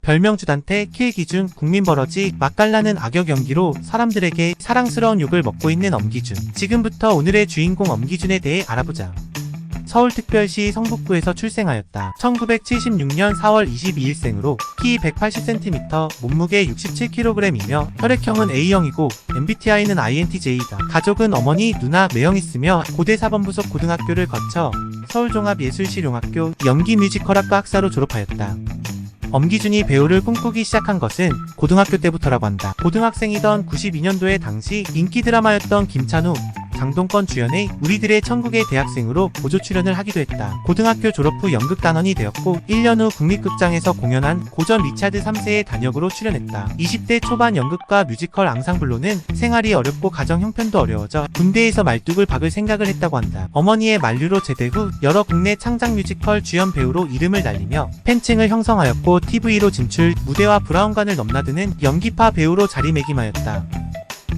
별명 주단태, 킬 기준, 국민버러지, 맛깔나는 악역 연기로 사람들에게 사랑스러운 욕을 먹고 있는 엄기준. 지금부터 오늘의 주인공 엄기준에 대해 알아보자. 서울특별시 성북구에서 출생하였다. 1976년 4월 22일생으로 키 180cm, 몸무게 67kg이며 혈액형은 A형이고 MBTI는 INTJ이다. 가족은 어머니, 누나, 매형이으며 고대 사범부속 고등학교를 거쳐 서울종합예술실용학교 연기뮤지컬학과 학사로 졸업하였다. 엄기준이 배우를 꿈꾸기 시작한 것은 고등학교 때부터라고 한다. 고등학생이던 92년도에 당시 인기 드라마였던 김찬우, 장동건 주연의 우리들의 천국의 대학생으로 보조 출연을 하기도 했다. 고등학교 졸업 후 연극단원이 되었고 1년 후 국립극장에서 공연한 고전 리차드 3세의 단역으로 출연했다. 20대 초반 연극과 뮤지컬 앙상블로는 생활이 어렵고 가정 형편도 어려워져 군대에서 말뚝을 박을 생각을 했다고 한다. 어머니의 만류로 제대 후 여러 국내 창작 뮤지컬 주연 배우로 이름을 날리며 팬층을 형성하였고 TV로 진출, 무대와 브라운관을 넘나드는 연기파 배우로 자리매김하였다.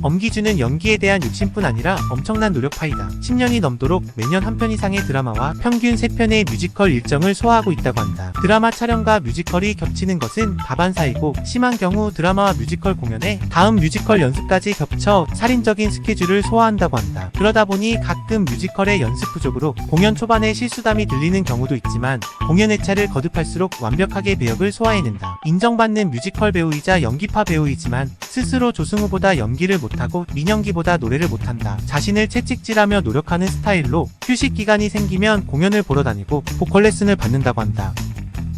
엄기준은 연기에 대한 욕심뿐 아니라 엄청난 노력파이다. 10년이 넘도록 매년 한 편 이상의 드라마와 평균 3편의 뮤지컬 일정을 소화하고 있다고 한다. 드라마 촬영과 뮤지컬이 겹치는 것은 다반사이고 심한 경우 드라마와 뮤지컬 공연에 다음 뮤지컬 연습까지 겹쳐 살인적인 스케줄을 소화한다고 한다. 그러다 보니 가끔 뮤지컬의 연습 부족으로 공연 초반에 실수담이 들리는 경우도 있지만 공연 회차를 거듭할수록 완벽하게 배역을 소화해낸다. 인정받는 뮤지컬 배우이자 연기파 배우이지만 스스로 조승우보다 연기를 못하고 민영기보다 노래를 못한다. 자신을 채찍질하며 노력하는 스타일로 휴식 기간이 생기면 공연을 보러 다니고 보컬 레슨을 받는다고 한다.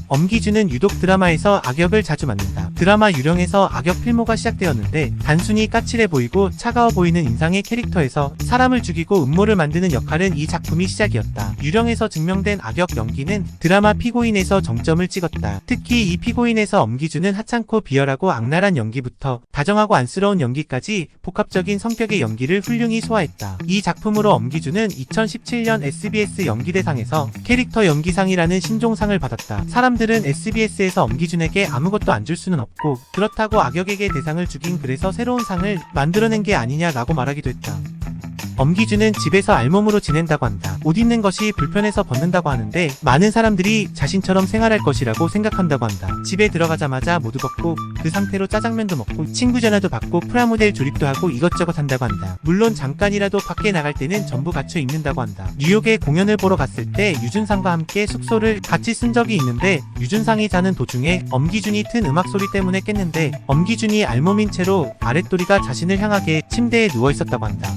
엄기준은 유독 드라마에서 악역을 자주 맡는다. 드라마 유령에서 악역 필모가 시작되었는데 단순히 까칠해 보이고 차가워 보이는 인상의 캐릭터에서 사람을 죽이고 음모를 만드는 역할은 이 작품이 시작이었다. 유령에서 증명된 악역 연기는 드라마 피고인에서 정점을 찍었다. 특히 이 피고인에서 엄기준은 하찮고 비열하고 악랄한 연기부터 다정하고 안쓰러운 연기까지 복합적인 성격의 연기를 훌륭히 소화했다. 이 작품으로 엄기준은 2017년 SBS 연기대상에서 캐릭터 연기상이라는 신종상을 받았다. 사람들은 SBS에서 엄기준에게 아무것도 안 줄 수는 없고 그렇다고 악역에게 대상을 주긴 그래서 새로운 상을 만들어낸 게 아니냐라고 말하기도 했다. 엄기준은 집에서 알몸으로 지낸다고 한다. 옷 입는 것이 불편해서 벗는다고 하는데 많은 사람들이 자신처럼 생활할 것이라고 생각한다고 한다. 집에 들어가자마자 모두 벗고 그 상태로 짜장면도 먹고 친구 전화도 받고 프라모델 조립도 하고 이것저것 한다고 한다. 물론 잠깐이라도 밖에 나갈 때는 전부 갖춰 입는다고 한다. 뉴욕에 공연을 보러 갔을 때 유준상과 함께 숙소를 같이 쓴 적이 있는데 유준상이 자는 도중에 엄기준이 튼 음악 소리 때문에 깼는데 엄기준이 알몸인 채로 아랫도리가 자신을 향하게 침대에 누워 있었다고 한다.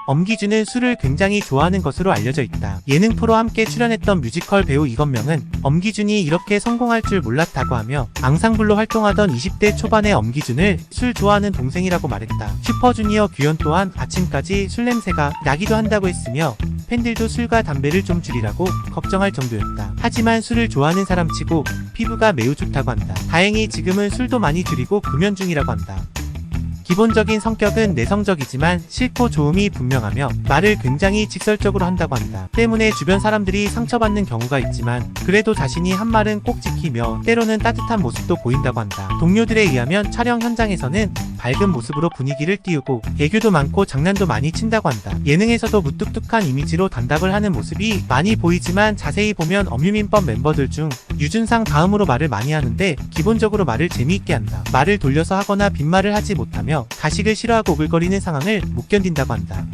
엄기준은 술을 굉장히 좋아하는 것으로 알려져 있다. 예능 프로 함께 출연했던 뮤지컬 배우 이건명은 엄기준이 이렇게 성공할 줄 몰랐다고 하며 앙상블로 활동하던 20대 초반의 엄기준을 술 좋아하는 동생이라고 말했다. 슈퍼주니어 규현 또한 아침까지 술 냄새가 나기도 한다고 했으며 팬들도 술과 담배를 좀 줄이라고 걱정할 정도였다. 하지만 술을 좋아하는 사람치고 피부가 매우 좋다고 한다. 다행히 지금은 술도 많이 줄이고 금연 중이라고 한다. 기본적인 성격은 내성적이지만 싫고 좋음이 분명하며 말을 굉장히 직설적으로 한다고 한다. 때문에 주변 사람들이 상처받는 경우가 있지만 그래도 자신이 한 말은 꼭 지키며 때로는 따뜻한 모습도 보인다고 한다. 동료들에 의하면 촬영 현장에서는 밝은 모습으로 분위기를 띄우고 애교도 많고 장난도 많이 친다고 한다. 예능에서도 무뚝뚝한 이미지로 단답을 하는 모습이 많이 보이지만 자세히 보면 엄유민법 멤버들 중 유준상 다음으로 말을 많이 하는데 기본적으로 말을 재미있게 한다. 말을 돌려서 하거나 빈말을 하지 못하며 가식을 싫어하고 오글거리는 상황을 못 견딘다고 한다.